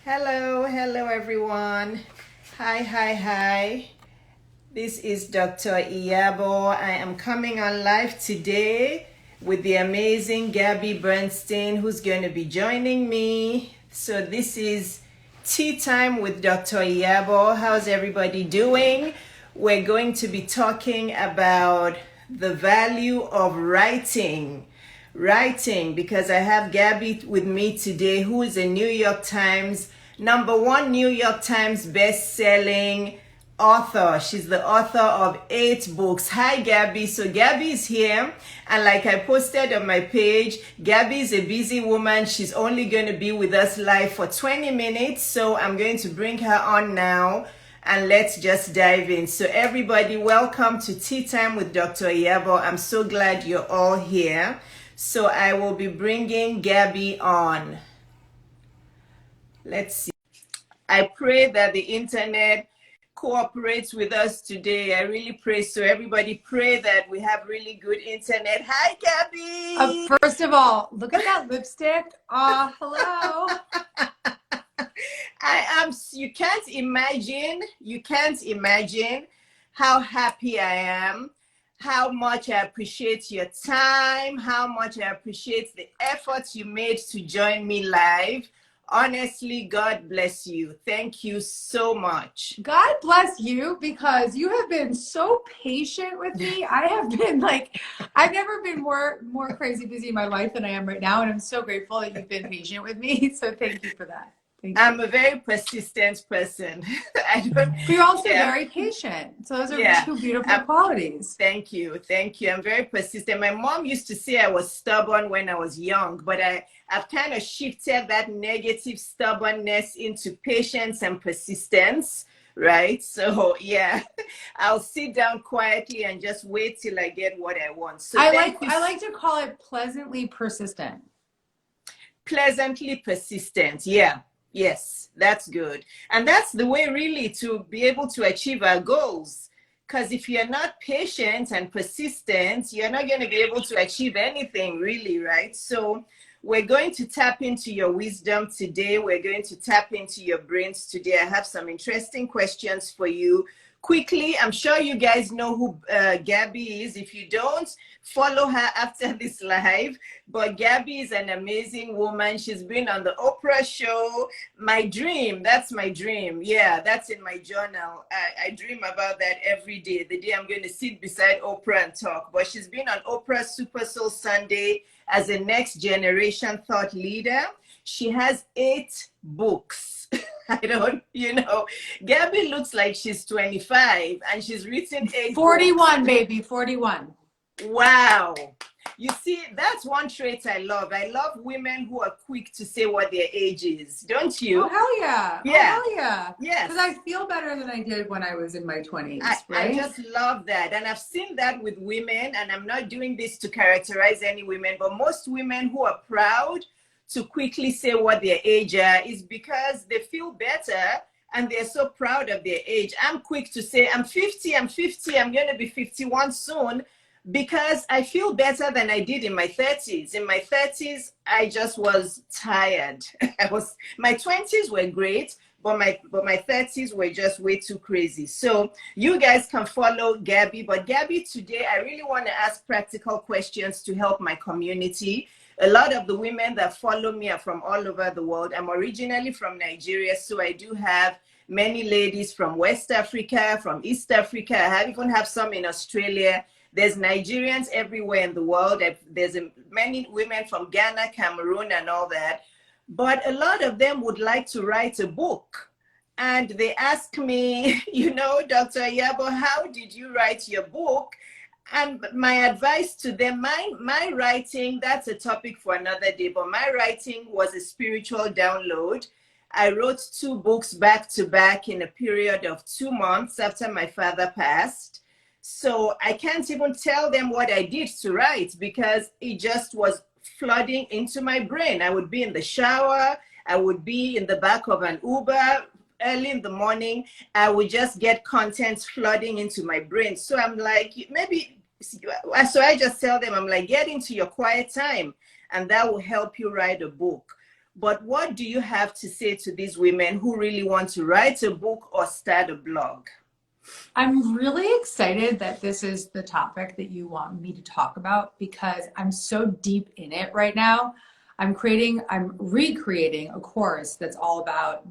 Hello everyone. Hi. This is Dr. Iyabo. I am coming on live today with the amazing Gabby Bernstein, who's going to be joining me. So this is Tea Time with Dr. Iyabo. How's everybody doing? We're going to be talking about the value of writing, because I have Gabby with me today, who is a New York Times #1 New York Times best-selling author. She's the author of 8 books. Hi Gabby. So Gabby is here, and like I posted on my page, Gabby is a busy woman. She's only going to be with us live for 20 minutes, so I'm going to bring her on now, and let's just dive in. So everybody, welcome to Tea Time with Dr. Iyabo. I'm so glad you're all here. So I will be bringing Gabby on. Let's see. I pray that the internet cooperates with us today. I really pray. So everybody pray that we have really good internet. Hi, Gabby. First of all, look at that lipstick. Hello. You can't imagine how happy I am, how much I appreciate your time, how much I appreciate the efforts you made to join me live. Honestly, God bless you. Thank you so much. God bless you, because you have been so patient with me. I've never been more crazy busy in my life than I am right now. And I'm so grateful that you've been patient with me. So thank you for that. I'm a very persistent person. You're also very patient. So those are two beautiful qualities. Thank you. I'm very persistent. My mom used to say I was stubborn when I was young, but I've kind of shifted that negative stubbornness into patience and persistence, right? So yeah, I'll sit down quietly and just wait till I get what I want. So I like to call it pleasantly persistent. Pleasantly persistent, yeah. Yes, that's good. And that's the way really to be able to achieve our goals. Because if you're not patient and persistent, you're not going to be able to achieve anything really, right? So we're going to tap into your wisdom today. We're going to tap into your brains today. I have some interesting questions for you. Quickly, I'm sure you guys know who Gabby is. If you don't, follow her after this live. But Gabby is an amazing woman. She's been on the Oprah show. My dream, that's my dream. Yeah, that's in my journal. I dream about that every day, the day I'm going to sit beside Oprah and talk. But she's been on Oprah's Super Soul Sunday as a next generation thought leader. She has 8 books. Gabby looks like she's 25 and she's written 8 41 books. Baby, 41. Wow. You see, that's one trait I love. I love women who are quick to say what their age is. Don't you? Oh, hell yeah. Yeah. Oh, hell yeah. Yes. Because I feel better than I did when I was in my 20s, I right? just love that. And I've seen that with women, and I'm not doing this to characterize any women, but most women who are proud to quickly say what their age is because they feel better and they're so proud of their age. I'm quick to say, I'm 50, I'm going to be 51 soon, because I feel better than I did in my 30s. In my 30s, I just was tired. My 20s were great, but my 30s were just way too crazy. So you guys can follow Gabby. But Gabby, today, I really want to ask practical questions to help my community. A lot of the women that follow me are from all over the world. I'm originally from Nigeria, so I do have many ladies from West Africa, from East Africa. I even have some in Australia. There's Nigerians everywhere in the world. There's many women from Ghana, Cameroon, and all that. But a lot of them would like to write a book. And they ask me, Dr. Iyabo, how did you write your book? And my advice to them, my writing, that's a topic for another day, but my writing was a spiritual download. I wrote 2 books back to back in a period of 2 months after my father passed. So I can't even tell them what I did to write because it just was flooding into my brain. I would be in the shower. I would be in the back of an Uber early in the morning. I would just get content flooding into my brain. So I'm like, so I just tell them, I'm like, get into your quiet time and that will help you write a book. But what do you have to say to these women who really want to write a book or start a blog? I'm really excited that this is the topic that you want me to talk about, because I'm so deep in it right now. I'm recreating a course that's all about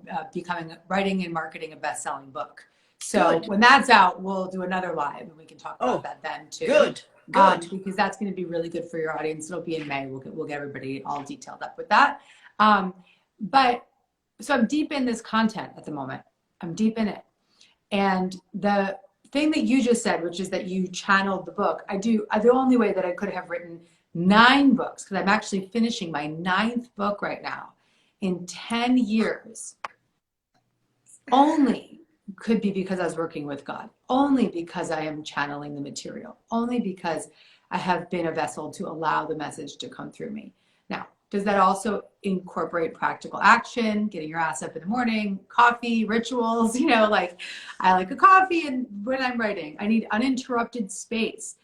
writing and marketing a best-selling book. So when that's out, we'll do another live and we can talk about that then too. Good. Because that's going to be really good for your audience. It'll be in May. We'll get everybody all detailed up with that. But so I'm deep in this content at the moment. I'm deep in it. And the thing that you just said, which is that you channeled the book, the only way that I could have written 9 books, because I'm actually finishing my 9th book right now in 10 years, only could be because I was working with God, only because I am channeling the material, only because I have been a vessel to allow the message to come through me. Now, does that also incorporate practical action, getting your ass up in the morning, coffee, rituals? Like I like a coffee, and when I'm writing, I need uninterrupted space.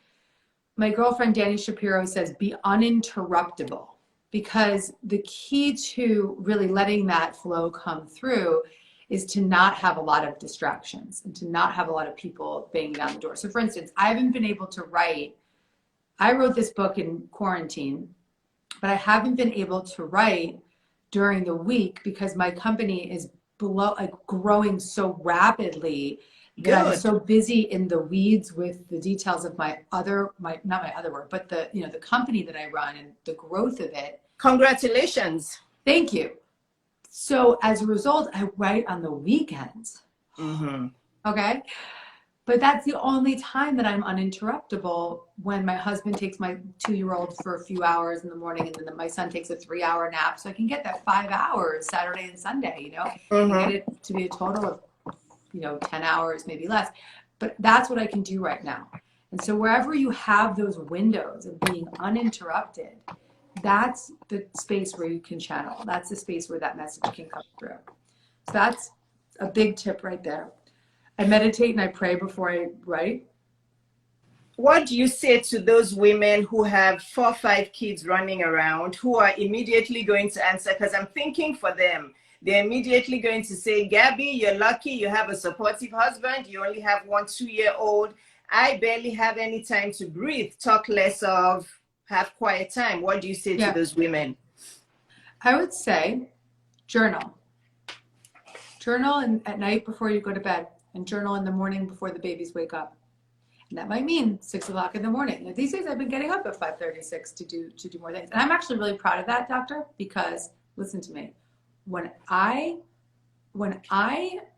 My girlfriend, Danny Shapiro, says, be uninterruptible, because the key to really letting that flow come through is to not have a lot of distractions and to not have a lot of people banging down the door. So for instance, I haven't been able to write. I wrote this book in quarantine, but I haven't been able to write during the week because my company is growing so rapidly that I'm so busy in the weeds with the details of not my other work, but the company that I run and the growth of it. Congratulations. Thank you. So as a result, I write on the weekends. Mm-hmm. Okay. But that's the only time that I'm uninterruptible, when my husband takes my 2-year-old for a few hours in the morning, and then my son takes a 3-hour nap. So I can get that 5 hours Saturday and Sunday, Mm-hmm. and get it to be a total of, 10 hours, maybe less. But that's what I can do right now. And so wherever you have those windows of being uninterrupted, that's the space where you can channel. That's the space where that message can come through. So that's a big tip right there. I meditate and I pray before I write. What do you say to those women who have 4 or 5 kids running around, who are immediately going to answer? Because I'm thinking for them, they're immediately going to say, Gabby, you're lucky you have a supportive husband. You only have 1 2-year-old. I barely have any time to breathe, talk less of have quiet time. What do you say to those women? I would say journal. Journal at night before you go to bed, and journal in the morning before the babies wake up. And that might mean 6 o'clock in the morning. Now, these days I've been getting up at 5:36 to do more things. And I'm actually really proud of that, doctor, because listen to me. When I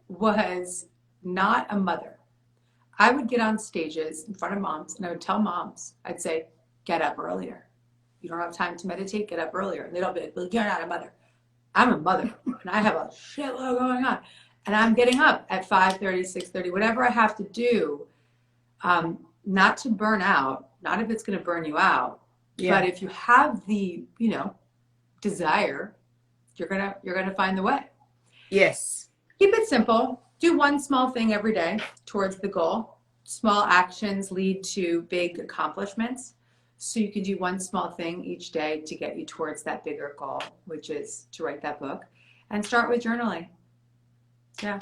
was not a mother, I would get on stages in front of moms and I would tell moms, I'd say, get up earlier. You don't have time to meditate, get up earlier. And they'd all be like, well, you're not a mother. I'm a mother and I have a shitload going on. And I'm getting up at 5:30, 6:30, whatever I have to do, not to burn out, not if it's going to burn you out, but if you have the, desire, you're gonna find the way. Yes. Keep it simple. Do one small thing every day towards the goal. Small actions lead to big accomplishments. So you can do one small thing each day to get you towards that bigger goal, which is to write that book, and start with journaling. Yeah.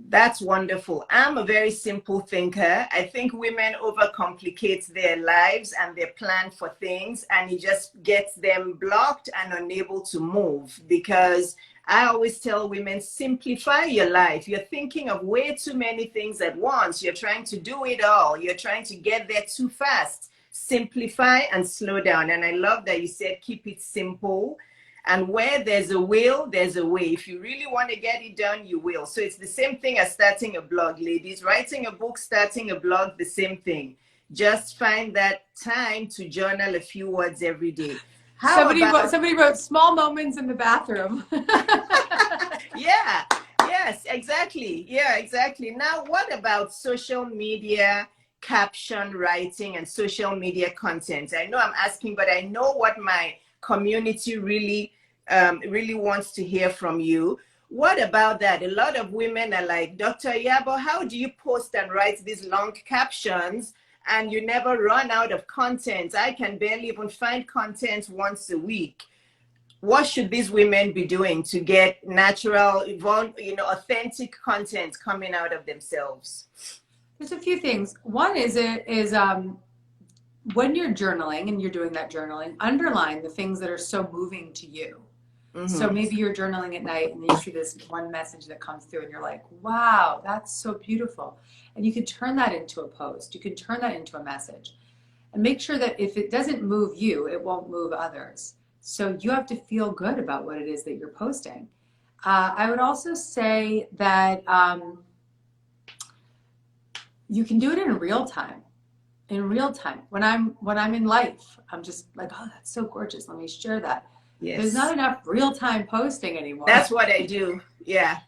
That's wonderful. I'm a very simple thinker. I think women overcomplicate their lives and their plan for things, and it just gets them blocked and unable to move. Because I always tell women, simplify your life. You're thinking of way too many things at once. You're trying to do it all. You're trying to get there too fast. Simplify and slow down. And I love that you said keep it simple. And where there's a will, there's a way. If you really want to get it done, you will. So it's the same thing as starting a blog, ladies. Writing a book, starting a blog, the same thing. Just find that time to journal a few words every day. Somebody wrote small moments in the bathroom. Yeah, yes, exactly. Yeah, exactly. Now, what about social media, caption writing, and social media content? I know I'm asking, but I know what my community really wants to hear from you. What about that? A lot of women are like, Dr. Iyabo, how do you post and write these long captions and you never run out of content? I can barely even find content once a week. what should these women be doing to get natural, authentic content coming out of themselves? There's a few things. One is when you're journaling and you're doing that journaling, underline the things that are so moving to you. So maybe you're journaling at night and you see this one message that comes through and you're like, wow, that's so beautiful. And you can turn that into a post. You can turn that into a message. And make sure that if it doesn't move you, it won't move others. So you have to feel good about what it is that you're posting. I would also say that you can do it in real time. In real time. When I'm in life, I'm just like, oh, that's so gorgeous. Let me share that. Yes. There's not enough real-time posting anymore. That's what I do. Yeah.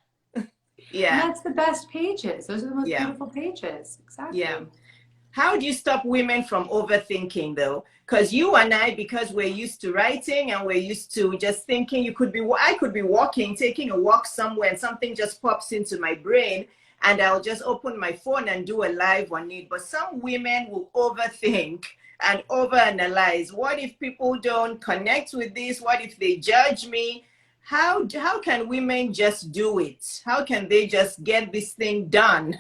Yeah. And that's the best pages. Those are the most beautiful pages. Exactly. Yeah. How do you stop women from overthinking though? Because you and I, because we're used to writing and we're used to just thinking, I could be walking, taking a walk somewhere and something just pops into my brain and I'll just open my phone and do a live on it. But some women will overthink and overanalyze. What if people don't connect with this? What if they judge me? How can women just do it? How can they just get this thing done?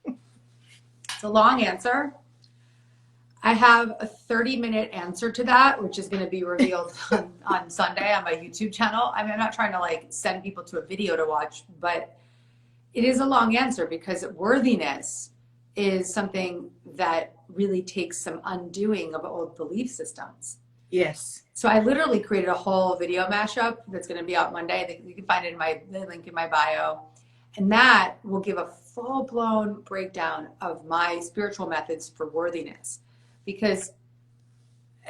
It's a long answer. I have a 30-minute answer to that, which is going to be revealed on Sunday on my YouTube channel. I mean, I'm not trying to like send people to a video to watch, but it is a long answer because worthiness is something that really takes some undoing of old belief systems. Yes. So I literally created a whole video mashup that's going to be out Monday. I think you can find it in the link in my bio. And that will give a full-blown breakdown of my spiritual methods for worthiness. Because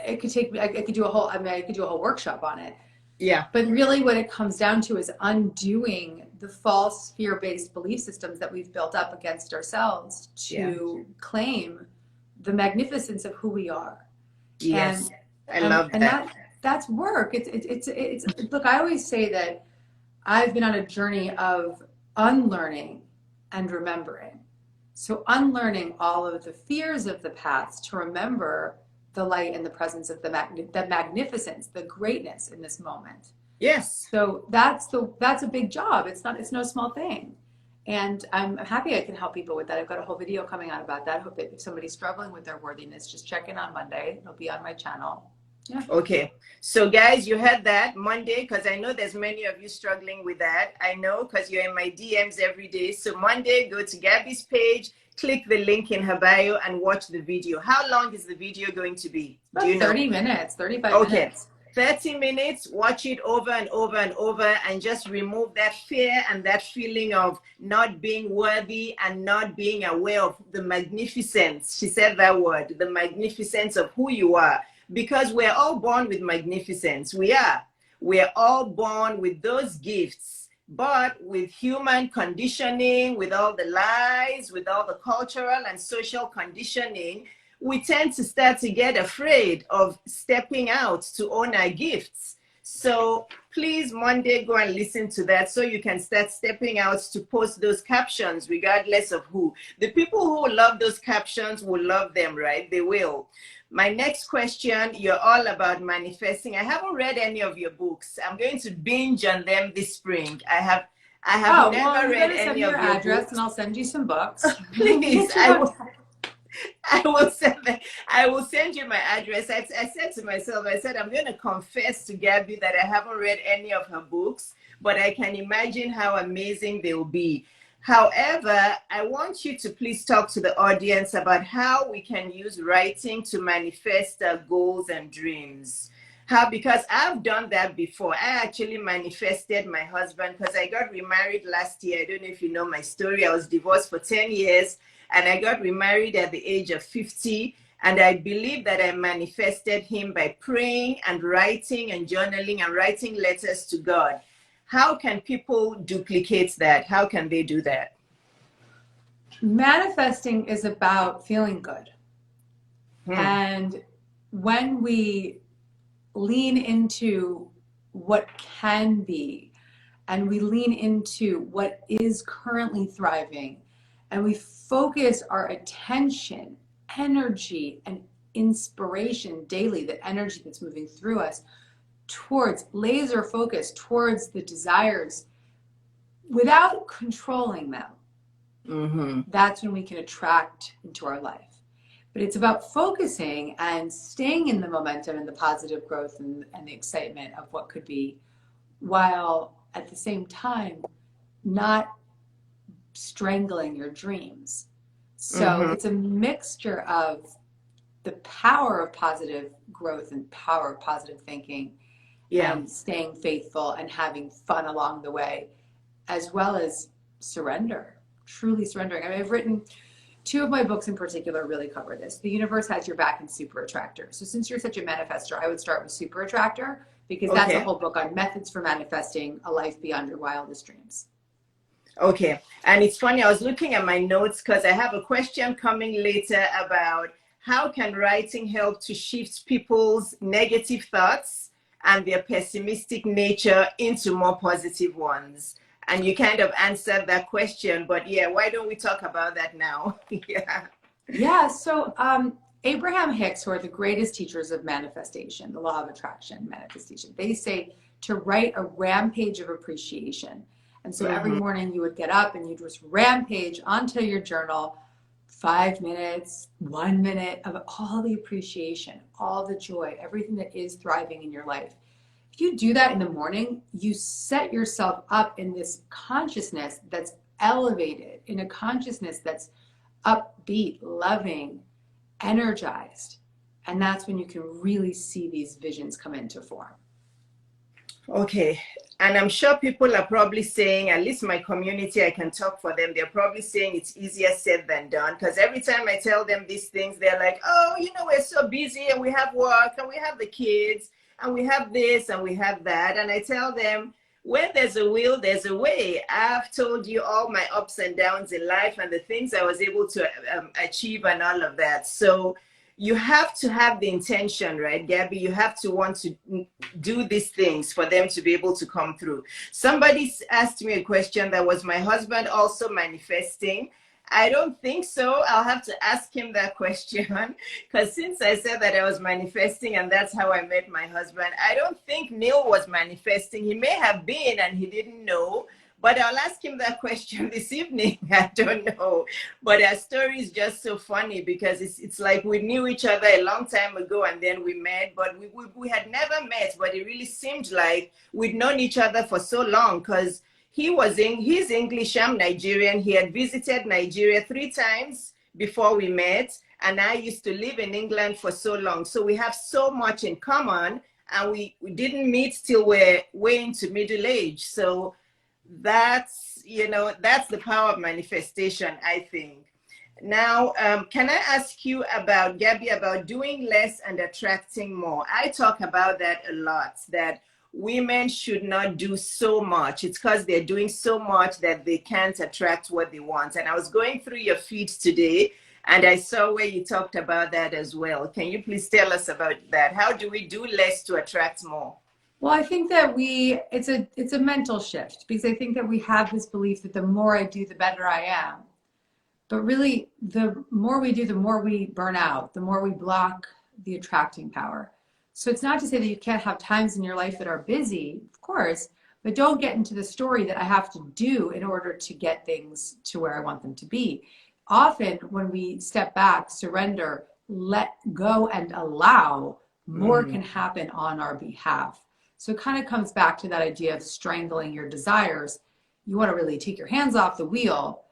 it could take me, I could do a whole workshop on it. Yeah. But really what it comes down to is undoing the false fear-based belief systems that we've built up against ourselves to claim the magnificence of who we are. Yes. I love that. And that's work. It's look, I always say that I've been on a journey of unlearning and remembering. So unlearning all of the fears of the past to remember the light and the presence of the magnificence, the greatness in this moment. Yes. So that's a big job. It's no small thing. And I'm happy I can help people with that. I've got a whole video coming out about that. I hope that if somebody's struggling with their worthiness, just check in on Monday. It'll be on my channel. Yeah. Okay. So guys, you heard that Monday, because I know there's many of you struggling with that. I know because you're in my DMs every day. So Monday, go to Gabby's page, click the link in her bio and watch the video. How long is the video going to be? About 30 minutes, 35 minutes. 30 minutes, watch it over and over and over and just remove that fear and that feeling of not being worthy and not being aware of the magnificence. She said that word, the magnificence of who you are, because we're all born with magnificence. We're all born with those gifts, but with human conditioning, with all the lies, with all the cultural and social conditioning, we tend to start to get afraid of stepping out to own our gifts. So please, Monday, go and listen to that so you can start stepping out to post those captions regardless of who. The people who love those captions will love them, right? They will. My next question, you're all about manifesting. I haven't read any of your books. I'm going to binge on them this spring. I have never read any of your address books. And I'll send you some books. Please, I will send you my address. I said to myself, I'm going to confess to Gabby that I haven't read any of her books, but I can imagine how amazing they will be. However, I want you to please talk to the audience about how we can use writing to manifest our goals and dreams. Because I've done that before. I actually manifested my husband because I got remarried last year. I don't know if you know my story. I was divorced for 10 years. And I got remarried at the age of 50. And I believe that I manifested him by praying and writing and journaling and writing letters to God. How can people duplicate that? How can they do that? Manifesting is about feeling good. And when we lean into what can be, and we lean into what is currently thriving, and we focus our attention, energy, and inspiration daily, the energy that's moving through us, towards, laser focus towards the desires without controlling them, that's when we can attract into our life. But it's about focusing and staying in the momentum and the positive growth and the excitement of what could be, while at the same time not strangling your dreams. So it's a mixture of the power of positive growth and power of positive thinking, and staying faithful and having fun along the way, as well as surrender, truly surrendering. I mean, I've written 2 of my books in particular really cover this. The Universe Has Your Back and Super Attractor. So since you're such a manifestor, I would start with Super Attractor, because that's a whole book on methods for manifesting a life beyond your wildest dreams. Okay. And it's funny, I was looking at my notes because I have a question coming later about how can writing help to shift people's negative thoughts and their pessimistic nature into more positive ones. And you kind of answered that question, but yeah, why don't we talk about that now? So Abraham Hicks, who are the greatest teachers of manifestation, the law of attraction, manifestation, they say to write a rampage of appreciation. And so every morning you would get up and you just rampage onto your journal 5 minutes, 1 minute of all the appreciation, all the joy, everything that is thriving in your life. If you do that in the morning, you set yourself up in this consciousness that's elevated, in a consciousness that's upbeat, loving, energized. And that's when you can really see these visions come into form. Okay. And I'm sure people are probably saying, at least my community, I can talk for them. They're probably saying it's easier said than done. Because every time I tell them these things, they're like, oh, we're so busy and we have work and we have the kids and we have this and we have that. And I tell them, when there's a will, there's a way. I've told you all my ups and downs in life and the things I was able to achieve and all of that. So you have to have the intention, right, Gabby? You have to want to do these things for them to be able to come through. Somebody asked me a question that was my husband also manifesting. I don't think so. I'll have to ask him that question, because since I said that I was manifesting and that's how I met my husband, I don't think Neil was manifesting. He may have been and he didn't know, but I'll ask him that question this evening. I don't know. But our story is just so funny because it's like we knew each other a long time ago and then we met, but we had never met, but it really seemed like we'd known each other for so long, because he's English, I'm Nigerian. He had visited Nigeria 3 times before we met. And I used to live in England for so long. So we have so much in common, and we didn't meet till we're way into middle age. So that's the power of manifestation, I think. Now, can I ask you about, Gabby, about doing less and attracting more? I talk about that a lot, that women should not do so much. It's because they're doing so much that they can't attract what they want. And I was going through your feed today, and I saw where you talked about that as well. Can you please tell us about that? How do we do less to attract more? Well, I think that it's a mental shift, because I think that we have this belief that the more I do, the better I am. But really, the more we do, the more we burn out, the more we block the attracting power. So it's not to say that you can't have times in your life that are busy, of course, but don't get into the story that I have to do in order to get things to where I want them to be. Often when we step back, surrender, let go and allow, more can happen on our behalf. So it kind of comes back to that idea of strangling your desires. You want to really take your hands off the wheel,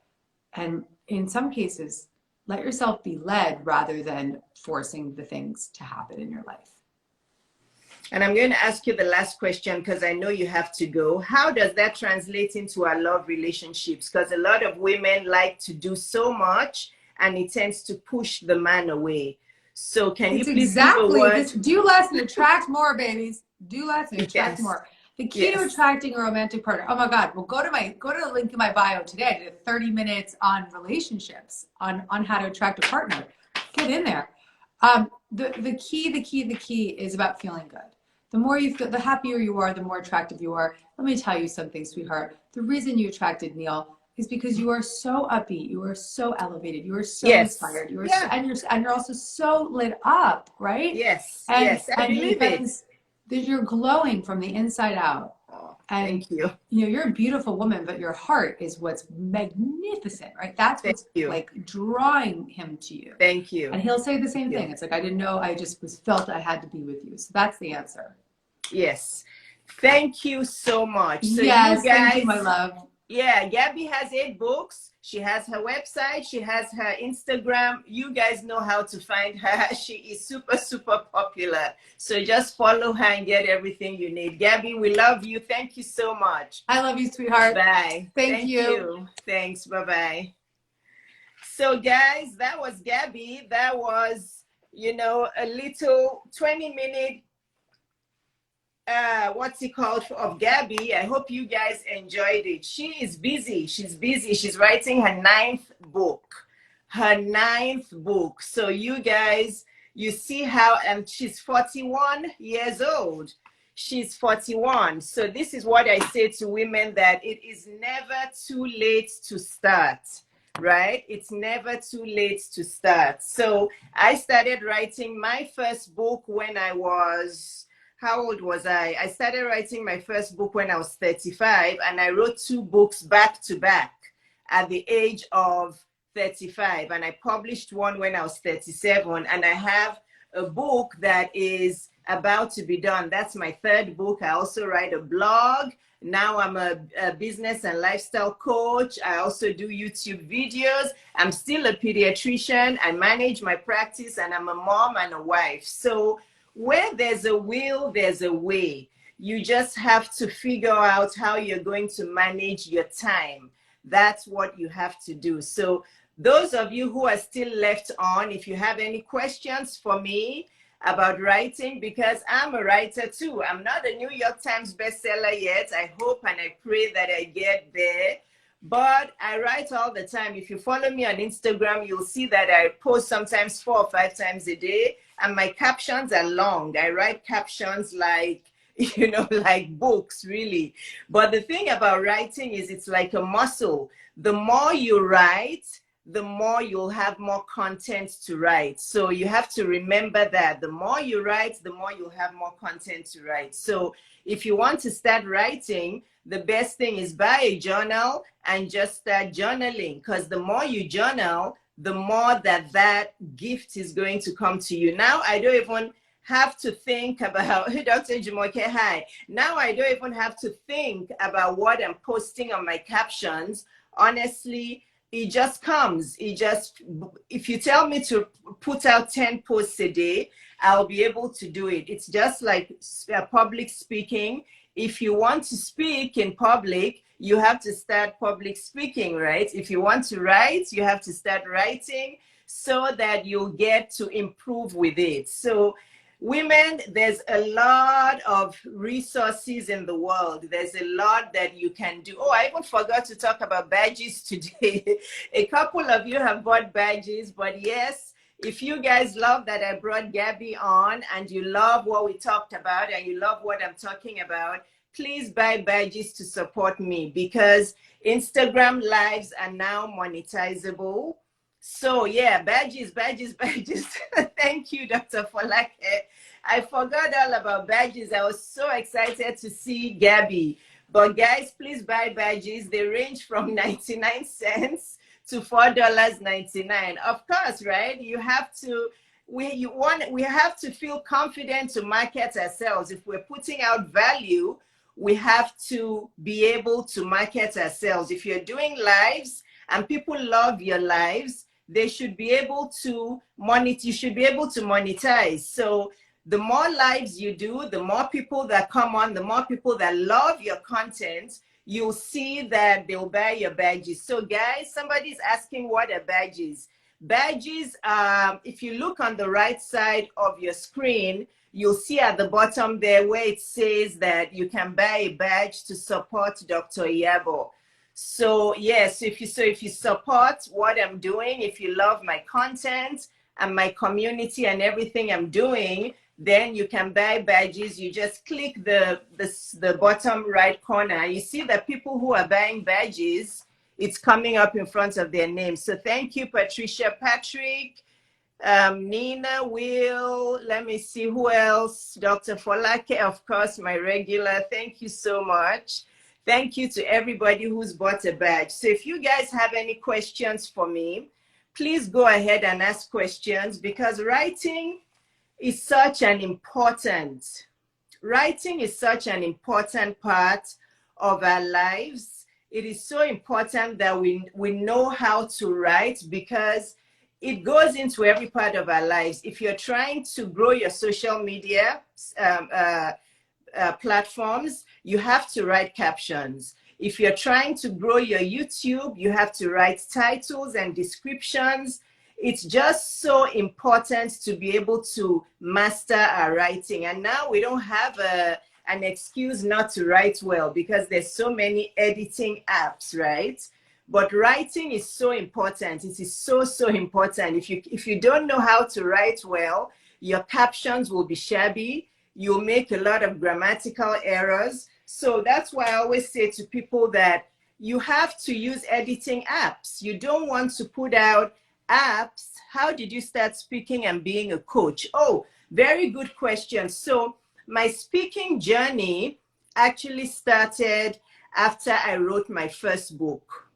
and in some cases, let yourself be led rather than forcing the things to happen in your life. And I'm going to ask you the last question because I know you have to go. How does that translate into our love relationships? Because a lot of women like to do so much and it tends to push the man away. So can you please give a word? Do less and attract more, babies. Do less and attract more. The key to attracting a romantic partner. Oh my God. Well, go to the link in my bio today. I did 30 minutes on relationships, on how to attract a partner. Get in there. The key is about feeling good. The more you feel, the happier you are, the more attractive you are. Let me tell you something, sweetheart. The reason you attracted Neil is because you are so upbeat, you are so elevated, you are so inspired, and you're also so lit up, right? Yes, I believe it. you're glowing from the inside out. Oh, And thank you. you're a beautiful woman, but your heart is what's magnificent, right? That's Thank what's you. like drawing him to you. Thank you. And he'll say the same Thank you. thing. It's like, I didn't know, I just felt I had to be with you. So that's the answer. Yes. Thank you so much. So yes, you guys, thank you, my love. yeah, Gabby has 8 books. She has her website. She has her Instagram. You guys know how to find her. She is super, super popular. So just follow her and get everything you need. Gabby, we love you. Thank you so much. I love you, sweetheart. Bye. Thank you. Thanks. Bye-bye. So guys, that was Gabby. That was, a little 20-minute what's it called of Gabby. I hope you guys enjoyed it. She is busy. She's busy. She's writing her 9th book. Her 9th book. So you guys, you see how, and she's 41 years old. She's 41. So this is what I say to women, that it is never too late to start, right? It's never too late to start. So I started writing my first book when I was, how old was I? I started writing my first book when I was 35, and I wrote 2 books back to back at the age of 35. And I published one when I was 37. And I have a book that is about to be done. That's my 3rd book. I also write a blog. Now I'm a business and lifestyle coach. I also do YouTube videos. I'm still a pediatrician. I manage my practice, and I'm a mom and a wife. So where there's a will, there's a way. You just have to figure out how you're going to manage your time. That's what you have to do. So those of you who are still left on, if you have any questions for me about writing, because I'm a writer too. I'm not a New York Times bestseller yet. I hope and I pray that I get there. But I write all the time. If you follow me on Instagram, you'll see that I post sometimes 4 or 5 times a day. And my captions are long. I write captions like, like books, really. But the thing about writing is it's like a muscle. The more you write, the more you'll have more content to write. So you have to remember that the more you write, the more you'll have more content to write. So if you want to start writing, the best thing is buy a journal and just start journaling, because the more you journal, the more that gift is going to come to you. Now I don't even have to think about, Dr. Jumoke, hi. Now I don't even have to think about what I'm posting on my captions. Honestly, it just comes. If you tell me to put out 10 posts a day, I'll be able to do it. It's just like public speaking. If you want to speak in public, you have to start public speaking, right? If you want to write, you have to start writing so that you'll get to improve with it. So women, there's a lot of resources in the world. There's a lot that you can do. Oh, I even forgot to talk about badges today. A couple of you have bought badges, but yes, if you guys love that I brought Gabby on and you love what we talked about and you love what I'm talking about, please buy badges to support me, because Instagram lives are now monetizable. So yeah, badges. Thank you, Dr. Folake. I forgot all about badges. I was so excited to see Gabby. But guys, please buy badges. They range from 99 cents to $4.99. Of course, right? You have to, we have to feel confident to market ourselves. If we're putting out value, we have to be able to market ourselves. If you're doing lives and people love your lives, they should be able to you should be able to monetize. So the more lives you do, the more people that come on, the more people that love your content, you'll see that they'll buy your badges. So guys, somebody's asking what are badges. Badges, if you look on the right side of your screen, you'll see at the bottom there where it says that you can buy a badge to support Dr. Iyabo. So yes, if you support what I'm doing, if you love my content and my community and everything I'm doing, then you can buy badges. You just click the bottom right corner. You see the people who are buying badges, it's coming up in front of their names. So thank you, Patricia, Patrick, Nina, Will, let me see who else. Dr. Folake, of course, my regular. Thank you so much. Thank you to everybody who's bought a badge. So if you guys have any questions for me, please go ahead and ask questions, because is such an important writing is such an important part of our lives. It is so important that we know how to write, because it goes into every part of our lives. If you're trying to grow your social media platforms, you have to write captions. If you're trying to grow your YouTube, you have to write titles and descriptions. It's just so important to be able to master our writing. And now we don't have an excuse not to write well, because there's so many editing apps, right? But writing is so important. It is so, so important. If you don't know how to write well, your captions will be shabby. You'll make a lot of grammatical errors. So that's why I always say to people that you have to use editing apps. You don't want to put out apps. How did you start speaking and being a coach? Oh, very good question. So my speaking journey actually started after I wrote my first book.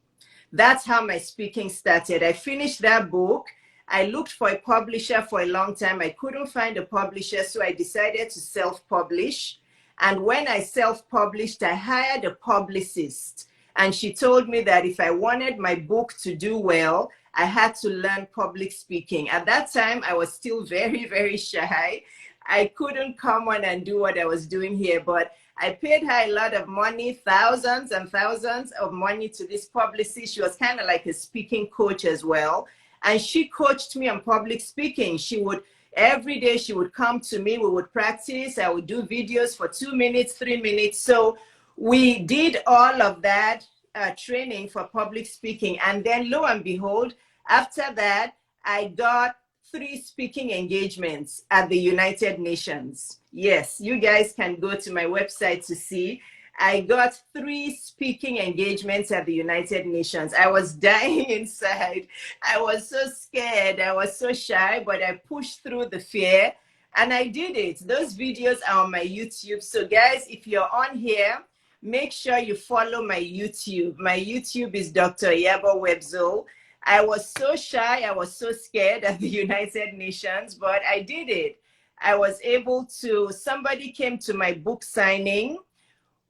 That's how my speaking started. I finished that book. I looked for a publisher for a long time. I couldn't find a publisher, so I decided to self-publish. And when I self-published, I hired a publicist. And she told me that if I wanted my book to do well, I had to learn public speaking. At that time, I was still very, very shy. I couldn't come on and do what I was doing here, but I paid her a lot of money, thousands and thousands of money, to this publicist. She was kind of like a speaking coach as well. And she coached me on public speaking. Every day she would come to me, we would practice. I would do videos for 2 minutes, 3 minutes. So we did all of that training for public speaking. And then lo and behold, after that, I got 3 speaking engagements at the United Nations. Yes, you guys can go to my website to see. I got 3 speaking engagements at the United Nations. I was dying inside. I was so scared. I was so shy, but I pushed through the fear and I did it. Those videos are on my YouTube. So guys, if you're on here, make sure you follow my YouTube. My YouTube is Dr. Iyabo Webzo. I was so shy, I was so scared at the United Nations, but I did it. I was able to, somebody came to my book signing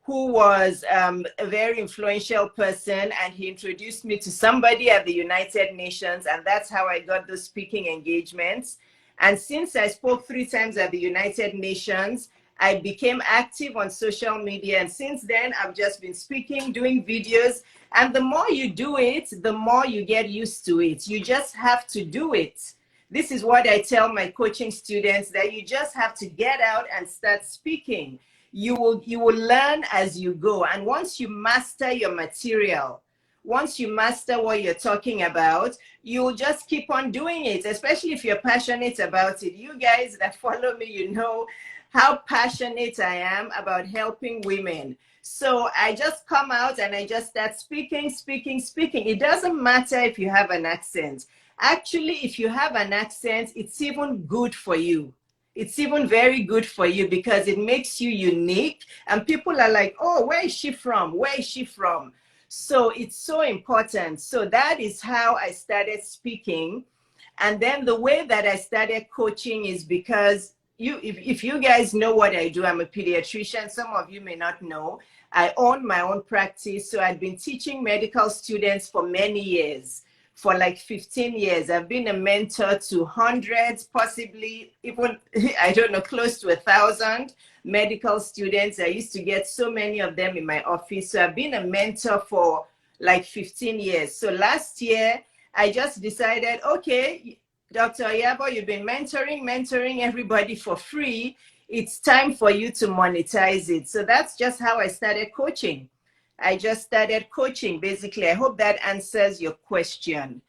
who was a very influential person, and he introduced me to somebody at the United Nations, and that's how I got those speaking engagements. And since I spoke 3 times at the United Nations, I became active on social media, and since then I've just been speaking, doing videos. And the more you do it, the more you get used to it. You just have to do it. This is what I tell my coaching students, that you just have to get out and start speaking. You will learn as you go. And once you master your material, once you master what you're talking about, you'll just keep on doing it, especially if you're passionate about it. You guys that follow me, you know how passionate I am about helping women. So I just come out and I just start speaking. It doesn't matter if you have an accent. Actually, if you have an accent, it's even good for you. It's even very good for you, because it makes you unique. And people are like, oh, where is she from? Where is she from? So it's so important. So that is how I started speaking. And then the way that I started coaching is because if you guys know what I do, I'm a pediatrician. Some of you may not know. I own my own practice. So I've been teaching medical students for many years, for like 15 years. I've been a mentor to hundreds, possibly even, I don't know, close to 1,000 medical students. I used to get so many of them in my office. So I've been a mentor for like 15 years. So last year, I just decided, okay, Dr. Iyabo, you've been mentoring everybody for free. It's time for you to monetize it. So that's just how I started coaching. I just started coaching, basically. I hope that answers your question.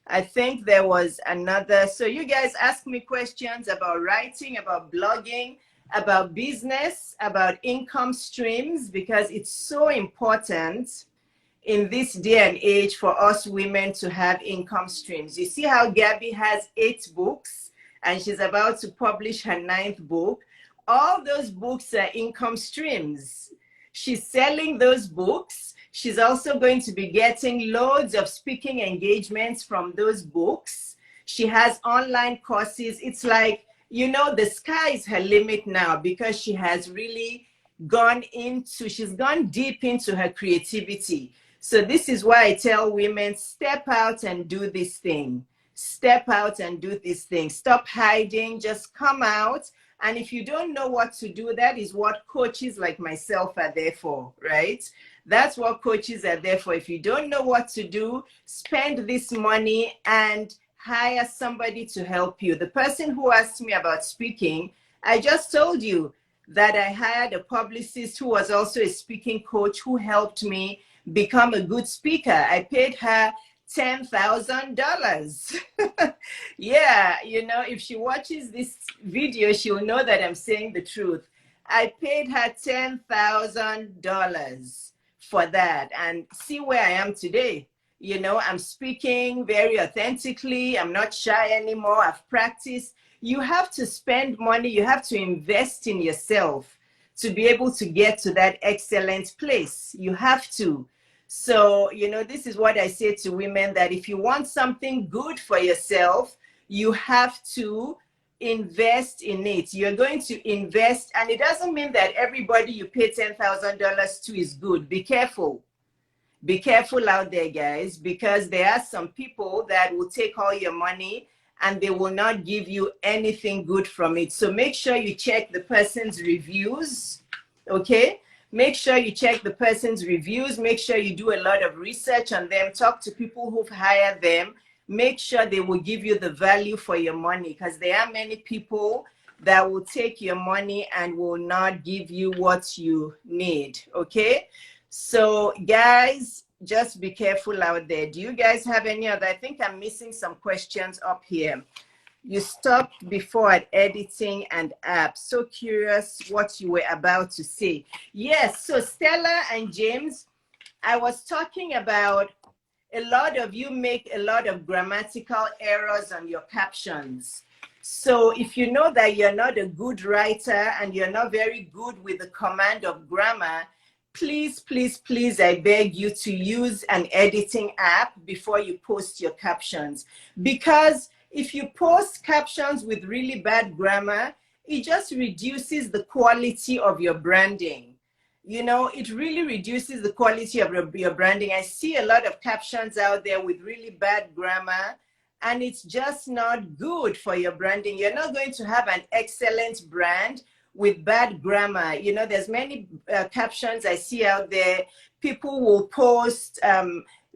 I think there was another. So you guys ask me questions about writing, about blogging, about business, about income streams, because it's so important. in this day and age for us women to have income streams. You see how Gabby has 8 books and she's about to publish her 9th book. All those books are income streams. She's selling those books. She's also going to be getting loads of speaking engagements from those books. She has online courses. It's like, you know, the sky is her limit now because she has really she's gone deep into her creativity. So this is why I tell women, step out and do this thing. Step out and do this thing. Stop hiding, just come out. And if you don't know what to do, that is what coaches like myself are there for, right? That's what coaches are there for. If you don't know what to do, spend this money and hire somebody to help you. The person who asked me about speaking, I just told you that I hired a publicist who was also a speaking coach who helped me become a good speaker. I paid her $10,000. Yeah, you know, if she watches this video, she'll know that I'm saying the truth. I paid her $10,000 for that, and see where I am today. You know, I'm speaking very authentically. I'm not shy anymore. I've practiced. You have to spend money. You have to invest in yourself to be able to get to that excellent place. You have to. So, you know, this is what I say to women, that if you want something good for yourself, you have to invest in it. You're going to invest, and it doesn't mean that everybody you pay $10,000 to is good. Be careful. Be careful out there, guys, because there are some people that will take all your money and they will not give you anything good from it. So make sure you check the person's reviews, okay? Make sure you check the person's reviews. Make sure you do a lot of research on them. Talk to people who've hired them. Make sure they will give you the value for your money, because there are many people that will take your money and will not give you what you need, okay? So guys, just be careful out there. Do you guys have any other? I think I'm missing some questions up here. You stopped before at editing and apps. So curious what you were about to say. Yes, so Stella and James, I was talking about a lot of you make a lot of grammatical errors on your captions. So if you know that you're not a good writer and you're not very good with the command of grammar, please, please, please, I beg you to use an editing app before you post your captions. Because if you post captions with really bad grammar, it just reduces the quality of your branding. You know, it really reduces the quality of your branding. I see a lot of captions out there with really bad grammar, and it's just not good for your branding. You're not going to have an excellent brand with bad grammar. You know, there's many captions I see out there. People will post,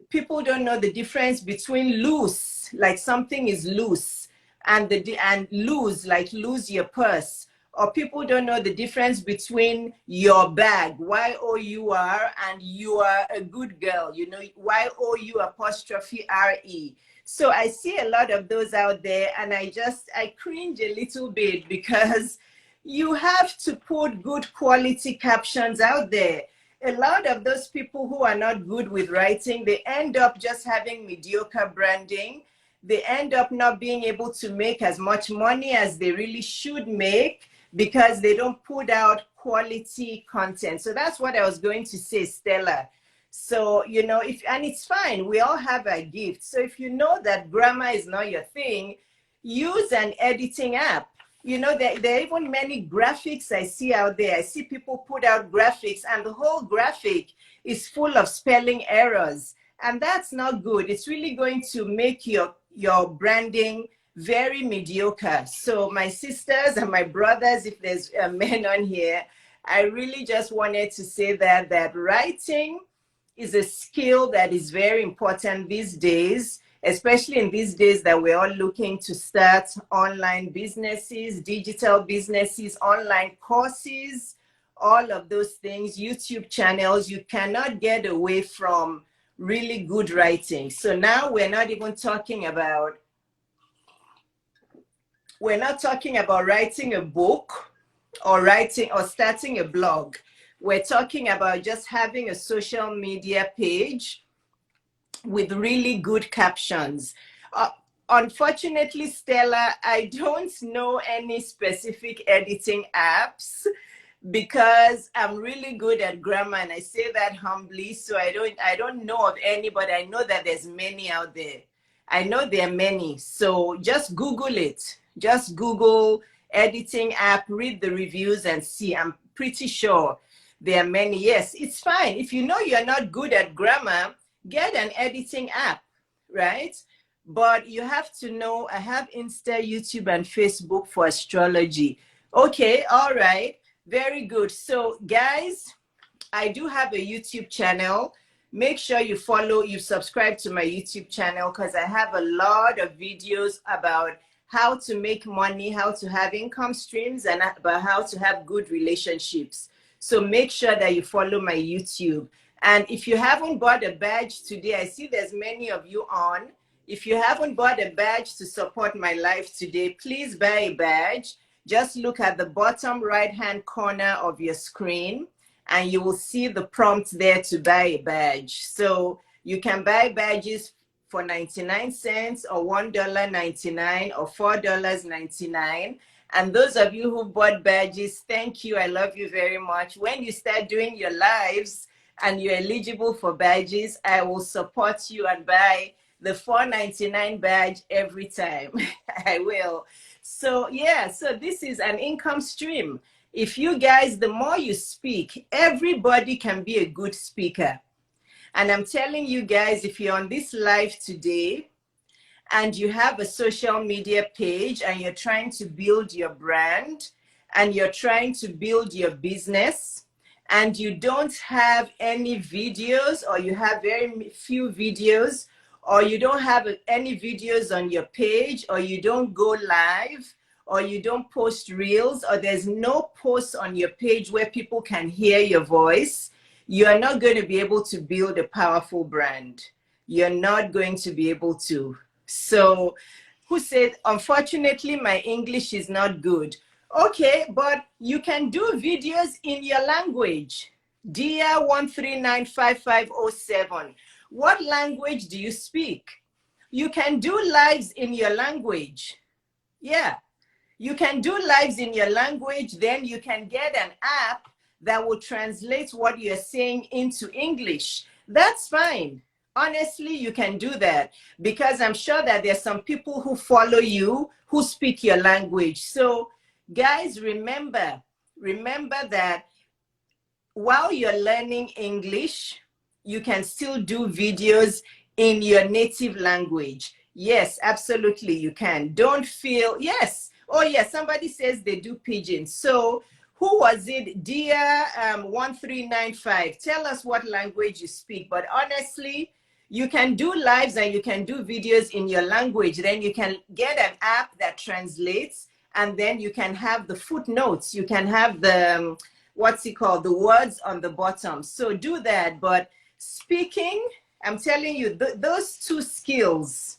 people don't know the difference between loose, like something is loose, and lose, like lose your purse. Or people don't know the difference between your bag, Y-O-U-R, and you are a good girl, you know, Y-O-U''R-E. So I see a lot of those out there, and I cringe a little bit, because you have to put good quality captions out there. A lot of those people who are not good with writing, they end up just having mediocre branding. They end up not being able to make as much money as they really should make, because they don't put out quality content. So that's what I was going to say, Stella. So, you know, and it's fine, we all have a gift. So if you know that grammar is not your thing, use an editing app. You know, there are even many graphics I see out there. I see people put out graphics, and the whole graphic is full of spelling errors. And that's not good. It's really going to make your branding very mediocre. So my sisters and my brothers, if there's men on here, I really just wanted to say that writing is a skill that is very important these days, especially in these days that we're all looking to start online businesses, digital businesses, online courses, all of those things, YouTube channels. You cannot get away from really good writing. So now we're not talking about writing a book or starting a blog. We're talking about just having a social media page with really good captions. Unfortunately, Stella, I don't know any specific editing apps because I'm really good at grammar, and I say that humbly. So I don't know of any, but I know that there's many out there. I know there are many. So just Google it. Just Google editing app, read the reviews and see. I'm pretty sure there are many. Yes, it's fine. If you know you're not good at grammar, get an editing app, right? But you have to know I have Insta, YouTube, and Facebook for astrology. Okay, all right. Very good. So guys, I do have a YouTube channel. Make sure you subscribe to my YouTube channel because I have a lot of videos about how to make money, how to have income streams, and about how to have good relationships. So make sure that you follow my YouTube. And if you haven't bought a badge today, I see there's many of you on. If you haven't bought a badge to support my life today, please buy a badge. Just look at the bottom right-hand corner of your screen and you will see the prompt there to buy a badge. So you can buy badges for 99 cents or $1.99 or $4.99. And those of you who bought badges, thank you. I love you very much. When you start doing your lives and you're eligible for badges, I will support you and buy the $4.99 badge every time. I will. So yeah, so this is an income stream. If you guys, the more you speak, everybody can be a good speaker. And I'm telling you guys, if you're on this live today and you have a social media page and you're trying to build your brand and you're trying to build your business and you don't have any videos or you have very few videos or you don't have any videos on your page or you don't go live or you don't post reels or there's no posts on your page where people can hear your voice, you are not going to be able to build a powerful brand. You're not going to be able to. So who said, unfortunately, my English is not good. Okay, but you can do videos in your language. Dear 1395507, what language do you speak? You can do lives in your language. Yeah, you can do lives in your language. Then you can get an app that will translate what you're saying into English. That's fine. Honestly, you can do that because I'm sure that there's some people who follow you who speak your language. So guys, remember that while you're learning English, you can still do videos in your native language. Yes, absolutely, you can. Don't feel, yes. Oh, yes, somebody says they do pidgin. So who was it? Dear 1395, tell us what language you speak. But honestly, you can do lives and you can do videos in your language. Then you can get an app that translates and then you can have the footnotes. You can have the, what's it called? The words on the bottom. So do that. But speaking, I'm telling you, those two skills,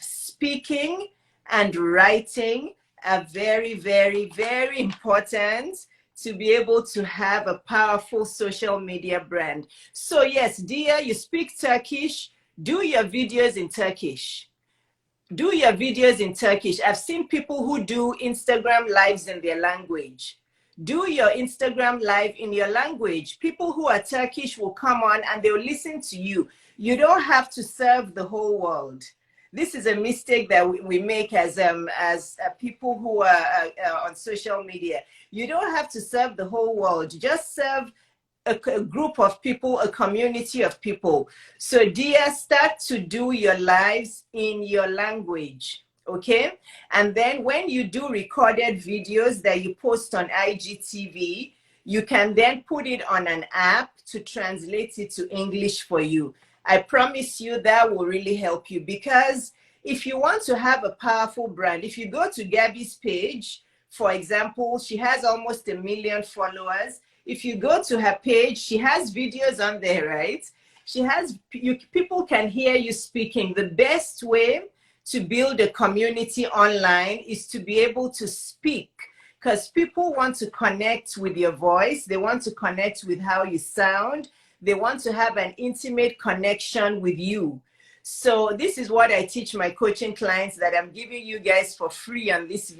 speaking and writing, are very, very, very important to be able to have a powerful social media brand. So yes, dear, you speak Turkish, do your videos in Turkish. Do your videos in Turkish. I've seen people who do Instagram lives in their language. Do your Instagram live in your language. People who are Turkish will come on and they'll listen to you. You don't have to serve the whole world. This is a mistake that we make as people who are on social media. You don't have to serve the whole world. Just serve a group of people, a community of people. So dear, start to do your lives in your language, okay? And then when you do recorded videos that you post on IGTV, you can then put it on an app to translate it to English for you. I promise you that will really help you, because if you want to have a powerful brand, if you go to Gabby's page, for example, she has almost 1 million followers. If you go to her page, she has videos on there, right? She has, people can hear you speaking. The best way to build a community online is to be able to speak. because people want to connect with your voice. They want to connect with how you sound. They want to have an intimate connection with you. So this is what I teach my coaching clients that I'm giving you guys for free on this